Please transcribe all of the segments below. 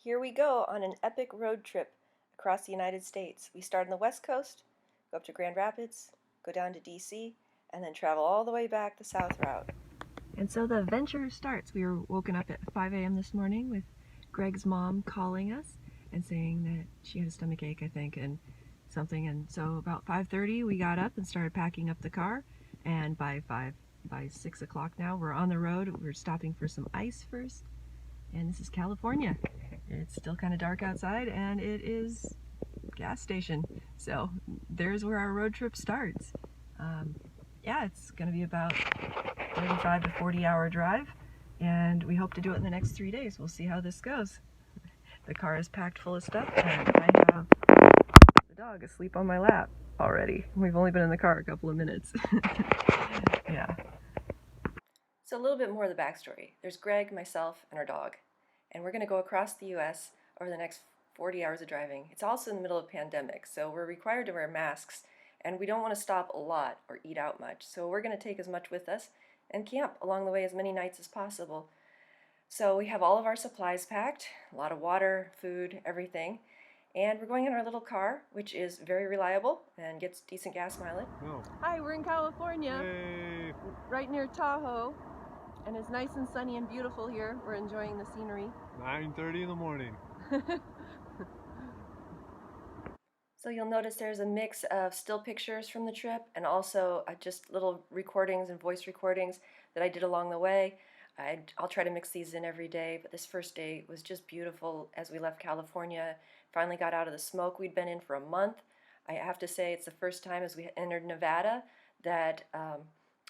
Here we go on an epic road trip across the United States. We start on the West Coast, go up to Grand Rapids, go down to DC, and then travel all the way back the South Route. And so the adventure starts. We were woken up at 5 a.m. this morning with Greg's mom calling us and saying that she had a stomach ache, I think, and something. And so about 5:30 we got up and started packing up the car, and by 6 o'clock now we're on the road. We're stopping for some ice first, and this is California. It's still kind of dark outside, and it is gas station. So there's where our road trip starts. Yeah, it's going to be about 35 to 40 hour drive, and we hope to do it in the next 3 days. We'll see how this goes. The car is packed full of stuff, and I have the dog asleep on my lap already. We've only been in the car a couple of minutes. Yeah. So a little bit more of the backstory. There's Greg, myself, and our dog. And we're going to go across the U.S. over the next 40 hours of driving. It's also in the middle of a pandemic, so we're required to wear masks, and we don't want to stop a lot or eat out much. So we're going to take as much with us and camp along the way as many nights as possible. So we have all of our supplies packed, a lot of water, food, everything. And we're going in our little car, which is very reliable and gets decent gas mileage. Oh. Hi, we're in California, Hey. right near Tahoe. And it's nice and sunny and beautiful here. We're enjoying the scenery. 9:30 in the morning. So you'll notice there's a mix of still pictures from the trip and also just little recordings and voice recordings that I did along the way. I'll try to mix these in every day, but this first day was just beautiful as we left California. Finally got out of the smoke we'd been in for a month. I have to say it's the first time as we entered Nevada that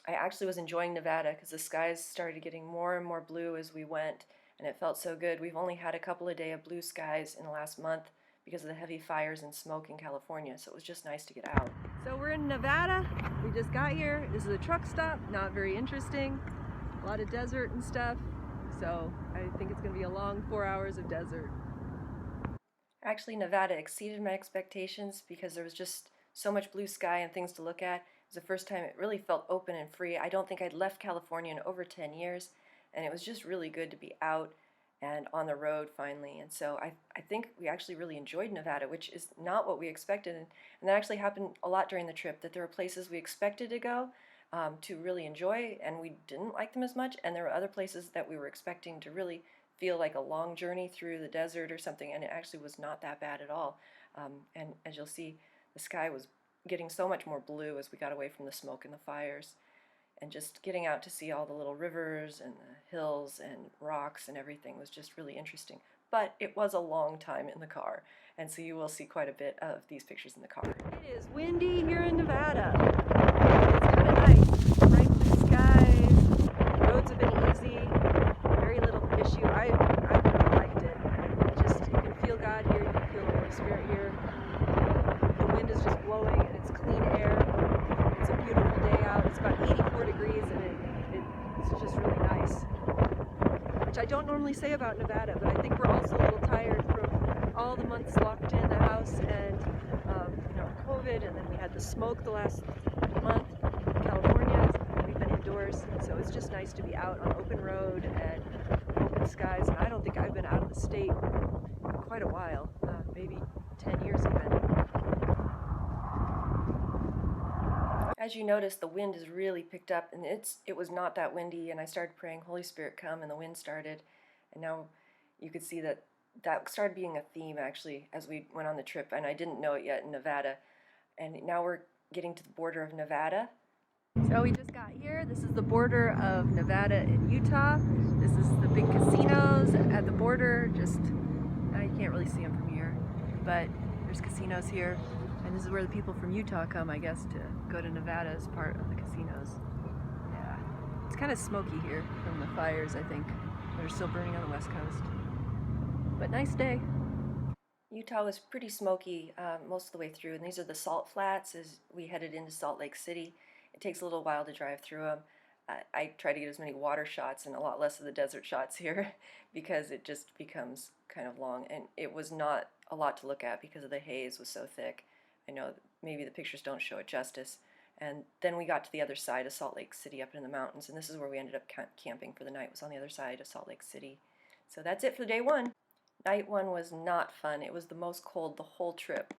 I actually was enjoying Nevada because the skies started getting more and more blue as we went, and it felt so good. We've only had a couple of days of blue skies in the last month because of the heavy fires and smoke in California, so it was just nice to get out. So we're in Nevada. We just got here. This is a truck stop, not very interesting. A lot of desert and stuff, so I think it's going to be a long 4 hours of desert. Actually, Nevada exceeded my expectations because there was just so much blue sky and things to look at. It was the first time it really felt open and free. I don't think I'd left California in over 10 years, and it was just really good to be out and on the road finally. And so I think we actually really enjoyed Nevada, which is not what we expected. And that actually happened a lot during the trip, that there were places we expected to go to really enjoy, and we didn't like them as much. And there were other places that we were expecting to really feel like a long journey through the desert or something, and it actually was not that bad at all. And as you'll see, the sky was getting so much more blue as we got away from the smoke and the fires, and just getting out to see all the little rivers and the hills and rocks and everything was just really interesting. But it was a long time in the car, and so you will see quite a bit of these pictures in the car. It is windy here in Nevada. It's kind of nice, bright blue skies, roads have been easy, very little issue. I really liked it. Just, you can feel God here, you can feel the Holy Spirit here. The wind is just blowing and it's clean air. It's a beautiful day out. It's about 84 degrees and it's just really nice. Which I don't normally say about Nevada, but I think we're also a little tired from all the months locked in the house and COVID, and then we had the smoke the last month in California. We've been indoors, so it's just nice to be out on open road and open skies. And I don't think I've been out of the state in quite a while, maybe 10 years even. As you notice, the wind has really picked up, and it was not that windy, and I started praying, Holy Spirit, come, and the wind started. And now you could see that started being a theme, actually, as we went on the trip, and I didn't know it yet in Nevada. And now we're getting to the border of Nevada. So we just got here. This is the border of Nevada and Utah. This is the big casinos at the border. Just, you can't really see them from here, but there's casinos here. And this is where the people from Utah come, I guess, to go to Nevada as part of the casinos. Yeah. It's kind of smoky here from the fires, I think, that are still burning on the West Coast. But nice day. Utah was pretty smoky most of the way through, and these are the salt flats as we headed into Salt Lake City. It takes a little while to drive through them. I try to get as many water shots and a lot less of the desert shots here because it just becomes kind of long, and it was not a lot to look at because of the haze was so thick. I know maybe the pictures don't show it justice. And then we got to the other side of Salt Lake City up in the mountains, and this is where we ended up camping for the night, was on the other side of Salt Lake City. So that's it for day one. Night one was not fun. It was the most cold the whole trip.